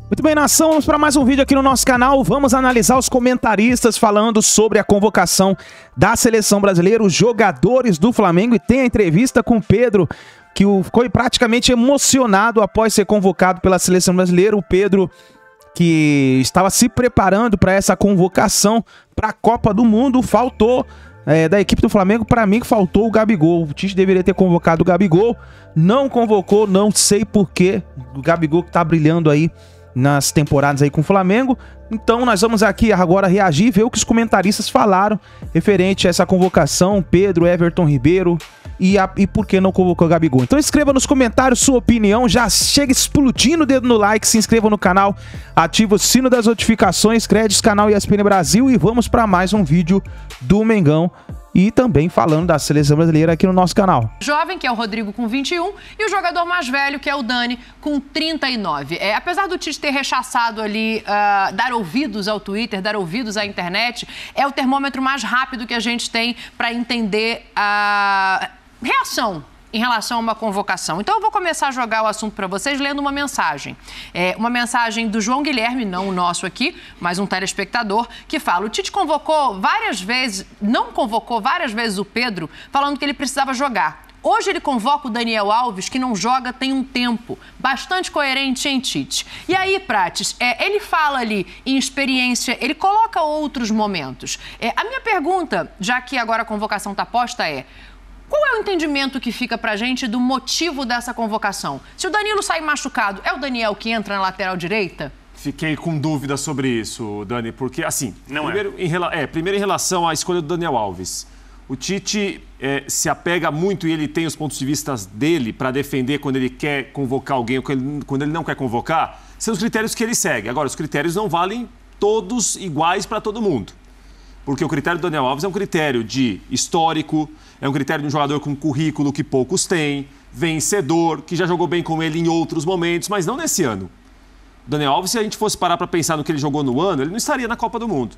Muito bem, nação, vamos para mais um vídeo aqui no nosso canal. Vamos analisar os comentaristas falando sobre a convocação da seleção brasileira, os jogadores do Flamengo, e tem a entrevista com o Pedro, que ficou praticamente emocionado após ser convocado pela seleção brasileira. O Pedro, que estava se preparando para essa convocação para a Copa do Mundo, faltou da equipe do Flamengo. Para mim, faltou o Gabigol. O Tite deveria ter convocado o Gabigol, não convocou, não sei porquê. O Gabigol que tá brilhando aí nas temporadas aí com o Flamengo. Então nós vamos aqui agora reagir e ver o que os comentaristas falaram referente a essa convocação, Pedro, Everton Ribeiro e por que não convocou o Gabigol. Então escreva nos comentários sua opinião, já chega explodindo o dedo no like, se inscreva no canal, ativa o sino das notificações, créditos, canal ESPN Brasil, e vamos para mais um vídeo do Mengão. E também falando da seleção brasileira aqui no nosso canal. Jovem, que é o Rodrigo, com 21, e o jogador mais velho, que é o Dani, com 39. Apesar do Tite ter rechaçado ali, dar ouvidos ao Twitter, dar ouvidos à internet, é o termômetro mais rápido que a gente tem para entender a reação em relação a uma convocação. Então eu vou começar a jogar o assunto para vocês lendo uma mensagem. Uma mensagem do João Guilherme, não o nosso aqui, mas um telespectador, que fala: o Tite convocou várias vezes, não convocou várias vezes o Pedro, falando que ele precisava jogar. Hoje ele convoca o Daniel Alves, que não joga tem um tempo. Bastante coerente, hein, Tite? E aí, Prates, ele fala ali em experiência, ele coloca outros momentos. A minha pergunta, já que agora a convocação está posta, qual é o entendimento que fica pra gente do motivo dessa convocação? Se o Danilo sair machucado, é o Daniel que entra na lateral direita? Fiquei com dúvida sobre isso, Dani, porque, assim, primeiro em relação à escolha do Daniel Alves. O Tite se apega muito, e ele tem os pontos de vista dele para defender quando ele quer convocar alguém ou quando ele não quer convocar, são os critérios que ele segue. Agora, os critérios não valem todos iguais para todo mundo. Porque o critério do Daniel Alves é um critério de histórico, é um critério de um jogador com currículo que poucos têm, vencedor, que já jogou bem com ele em outros momentos, mas não nesse ano. O Daniel Alves, se a gente fosse parar para pensar no que ele jogou no ano, ele não estaria na Copa do Mundo.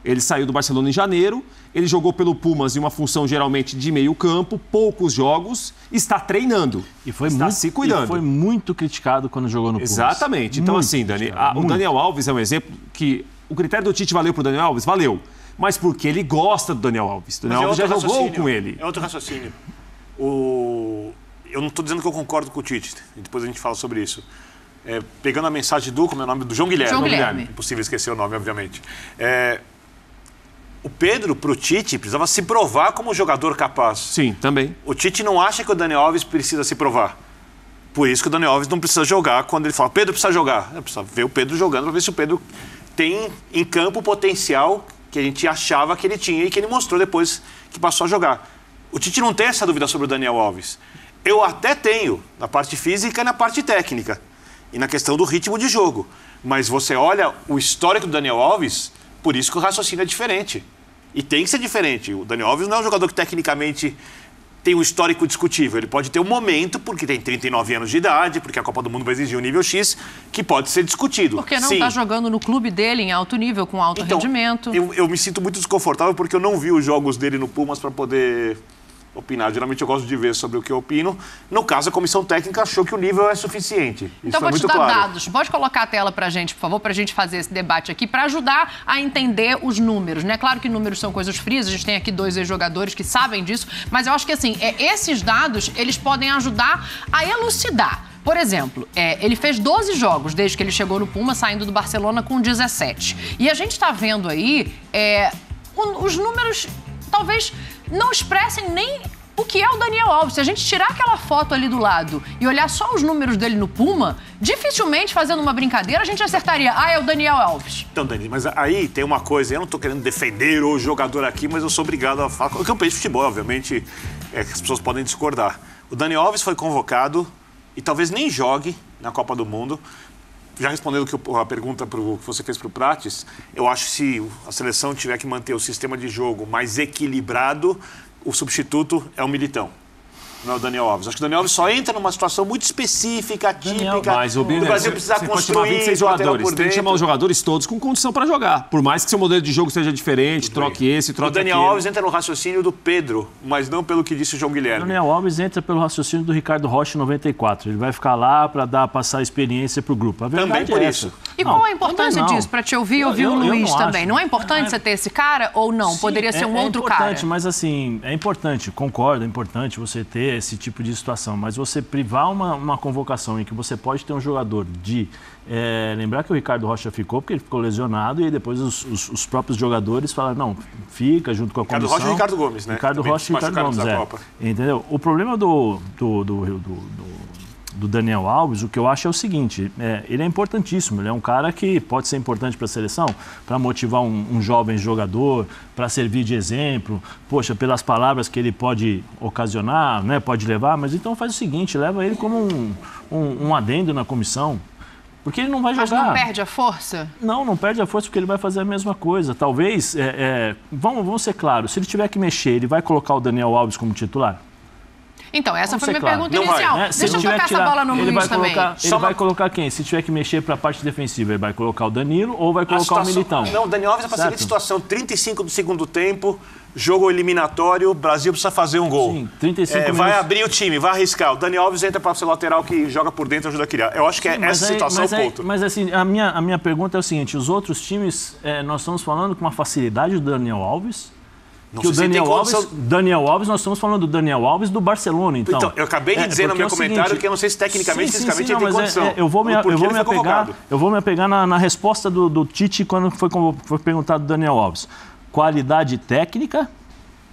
Ele saiu do Barcelona em janeiro, ele jogou pelo Pumas em uma função geralmente de meio campo, poucos jogos, está treinando, está se cuidando. E foi muito criticado quando jogou no Pumas. Exatamente. Então, assim, Dani, o Daniel Alves é um exemplo que o critério do Tite valeu para o Daniel Alves? Valeu. Mas porque ele gosta do Daniel Alves. O Daniel Alves já jogou com ele. É outro raciocínio. Eu não estou dizendo que eu concordo com o Tite. Depois a gente fala sobre isso. Pegando a mensagem como é o nome? Do João Guilherme. João Guilherme. Impossível esquecer o nome, obviamente. O Pedro, para o Tite, precisava se provar como jogador capaz. Sim, também. O Tite não acha que o Daniel Alves precisa se provar. Por isso que o Daniel Alves não precisa jogar quando ele fala: Pedro precisa jogar. Precisa ver o Pedro jogando para ver se o Pedro tem em campo o potencial que a gente achava que ele tinha e que ele mostrou depois que passou a jogar. O Tite não tem essa dúvida sobre o Daniel Alves. Eu até tenho, na parte física e na parte técnica, e na questão do ritmo de jogo. Mas você olha o histórico do Daniel Alves, por isso que o raciocínio é diferente. E tem que ser diferente. O Daniel Alves não é um jogador que tecnicamente tem um histórico discutível. Ele pode ter um momento, porque tem 39 anos de idade, porque a Copa do Mundo vai exigir um nível X, que pode ser discutido. Porque não está jogando no clube dele em alto nível, com alto rendimento. Eu me sinto muito desconfortável porque eu não vi os jogos dele no Pumas para poder opinar. Geralmente eu gosto de ver sobre o que eu opino. No caso, a comissão técnica achou que o nível é suficiente. Então vou te dar dados. Pode colocar a tela pra gente, por favor, pra gente fazer esse debate aqui, para ajudar a entender os números, né? Claro que números são coisas frias, a gente tem aqui 2 ex-jogadores que sabem disso, mas eu acho que, assim, esses dados, eles podem ajudar a elucidar. Por exemplo, ele fez 12 jogos desde que ele chegou no Puma, saindo do Barcelona com 17. E a gente tá vendo aí os números talvez não expressem nem o que é o Daniel Alves. Se a gente tirar aquela foto ali do lado e olhar só os números dele no Puma, dificilmente, fazendo uma brincadeira, a gente acertaria: é o Daniel Alves. Então, Dani, mas aí tem uma coisa, eu não tô querendo defender o jogador aqui, mas eu sou obrigado a falar, porque eu penso de futebol, obviamente, as pessoas podem discordar. O Daniel Alves foi convocado e talvez nem jogue na Copa do Mundo. Já respondendo a pergunta que você fez para o Prates, eu acho que se a seleção tiver que manter o sistema de jogo mais equilibrado, o substituto é o Militão. não é o Daniel Alves. Acho que o Daniel Alves só entra numa situação muito específica, típica. Mas o Brasil precisa construir 26 jogadores. Tem que chamar os jogadores todos com condição para jogar. Por mais que seu modelo de jogo seja diferente, troque esse, troque aquele. O Daniel Alves entra no raciocínio do Pedro, mas não pelo que disse o João Guilherme. O Daniel Alves entra pelo raciocínio do Ricardo Rocha em 94. Ele vai ficar lá para passar a experiência para o grupo. A verdade também por é isso. E qual a importância disso? Para te ouvir o Luiz também. Não é importante você ter esse cara ou não? Sim, poderia ser um outro cara? É importante, mas assim, é importante, concordo, é importante você ter esse tipo de situação, mas você privar uma convocação em que você pode ter um jogador de... lembrar que o Ricardo Rocha ficou porque ele ficou lesionado e depois os próprios jogadores falaram, não, fica junto com a comissão. Ricardo Rocha e Ricardo Gomes, né? Ricardo Rocha e Ricardo Gomes, entendeu? O problema do Daniel Alves, o que eu acho é o seguinte, ele é importantíssimo, ele é um cara que pode ser importante para a seleção, para motivar um jovem jogador, para servir de exemplo, poxa, pelas palavras que ele pode ocasionar, né, pode levar, mas então faz o seguinte, leva ele como um adendo na comissão, porque ele não vai jogar. Mas não perde a força? Não perde a força porque ele vai fazer a mesma coisa. Talvez, vamos ser claros, se ele tiver que mexer, ele vai colocar o Daniel Alves como titular? Então, essa foi a minha pergunta não inicial. Vai, Deixa eu tocar essa bola no Luiz também. Ele vai colocar quem? Se tiver que mexer para a parte defensiva, ele vai colocar o Danilo ou vai colocar o Militão? Não, o Daniel Alves é para seguir a situação. 35 do segundo tempo, jogo eliminatório, o Brasil precisa fazer um gol. Sim, 35 minutos. Vai abrir o time, vai arriscar. O Daniel Alves entra para ser lateral que joga por dentro e ajuda a criar. Eu acho que essa situação o ponto. Mas assim, a minha pergunta é o seguinte, os outros times, nós estamos falando com uma facilidade do Daniel Alves... Não que o Daniel Alves, nós estamos falando do Daniel Alves do Barcelona, então. Então, eu acabei de dizer no meu comentário que eu não sei se tecnicamente, fisicamente ele tem condição. Eu vou me apegar na resposta do Tite quando foi perguntado do Daniel Alves. Qualidade técnica,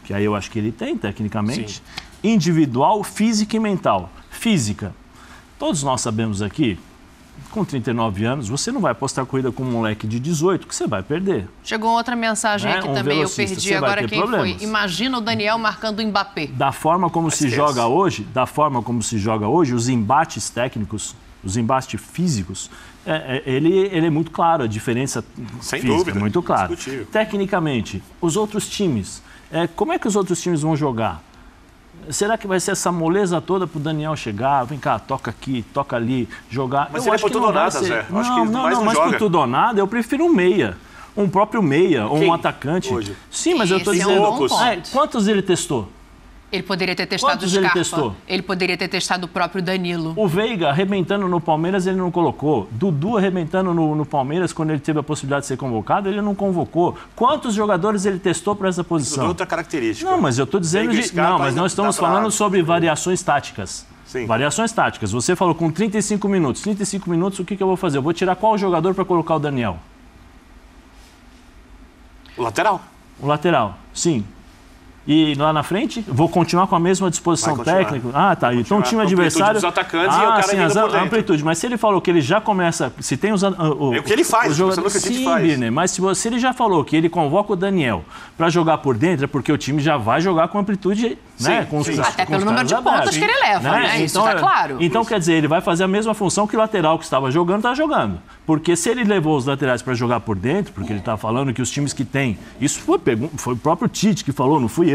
que aí eu acho que ele tem, tecnicamente. Sim. Individual, física e mental. Física. Todos nós sabemos aqui, com 39 anos, você não vai apostar corrida com um moleque de 18, que você vai perder. Chegou outra mensagem aqui também, eu perdi agora quem foi. Imagina o Daniel marcando o Mbappé. Da forma como se joga hoje, os embates técnicos, os embates físicos, ele é muito claro, a diferença física é muito clara. Tecnicamente, os outros times, como é que os outros times vão jogar? Será que vai ser essa moleza toda pro Daniel chegar, vem cá, toca aqui, toca ali, jogar? Mas ele é por tudo ou nada, Zé. Não, mas por tudo ou nada, eu prefiro um meia. Um próprio meia, ou um atacante. Hoje? Sim, mas eu tô dizendo... Quantos ele testou? Ele poderia ter testado o Scarpa. Ele poderia ter testado o próprio Danilo. O Veiga arrebentando no Palmeiras, ele não colocou. Dudu arrebentando no Palmeiras, quando ele teve a possibilidade de ser convocado, ele não convocou. Quantos jogadores ele testou para essa posição? Dudu é outra característica. Não, mas eu estou dizendo... mas nós estamos falando sobre variações táticas. Sim. Variações táticas. Você falou com 35 minutos. 35 minutos, o que eu vou fazer? Eu vou tirar qual jogador para colocar o Daniel? O lateral. O lateral, sim. E lá na frente, vou continuar com a mesma disposição técnica? Tá. Então o time adversário... Dos atacantes e o cara sim, a amplitude. Mas se ele falou que ele já começa... Se tem os... É o que ele faz, o que sim, faz. Birner, mas se ele já falou que ele convoca o Daniel para jogar por dentro, é porque o time já vai jogar com amplitude, né? Até pelo número de pontos que ele leva, né? Isso tá claro. Então, quer dizer, ele vai fazer a mesma função que o lateral que estava jogando está jogando. Porque se ele levou os laterais para jogar por dentro, porque ele está falando que os times que tem... Isso foi o próprio Tite que falou, não fui eu.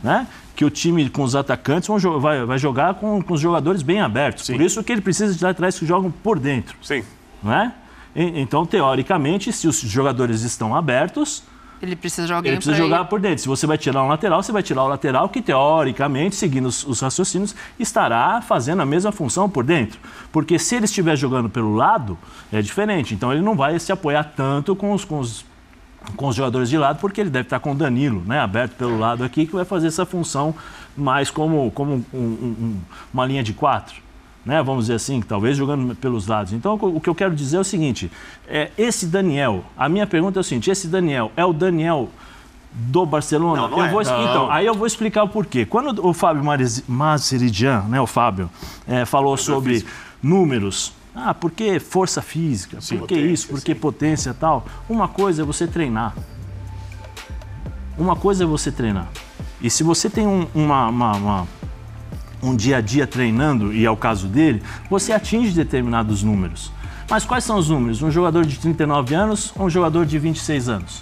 Né? Que o time com os atacantes vai jogar com os jogadores bem abertos. Sim. Por isso que ele precisa de laterais que jogam por dentro. Sim. Né? Então, teoricamente, se os jogadores estão abertos... Ele precisa jogar por dentro. Se você vai tirar um lateral, você vai tirar o lateral que, teoricamente, seguindo os raciocínios, estará fazendo a mesma função por dentro. Porque se ele estiver jogando pelo lado, é diferente. Então, ele não vai se apoiar tanto com os jogadores de lado, porque ele deve estar com o Danilo, né, aberto pelo lado aqui, que vai fazer essa função mais como uma linha de 4, né, vamos dizer assim, talvez jogando pelos lados. Então, o que eu quero dizer é o seguinte, esse Daniel, a minha pergunta é o seguinte, esse Daniel é o Daniel do Barcelona? Não é. Então, aí eu vou explicar o porquê. Quando o Fábio Maziridian, né, o Fábio, falou sobre números... por que força física? Por que isso? Por que potência e tal? Uma coisa é você treinar. E se você tem um dia a dia treinando, e é o caso dele, você atinge determinados números. Mas quais são os números? Um jogador de 39 anos ou um jogador de 26 anos?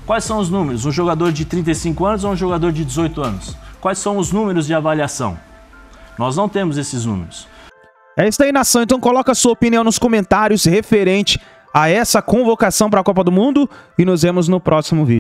Quais são os números? Um jogador de 35 anos ou um jogador de 18 anos? Quais são os números de avaliação? Nós não temos esses números. É isso aí, nação. Então coloca a sua opinião nos comentários referente a essa convocação para a Copa do Mundo e nos vemos no próximo vídeo.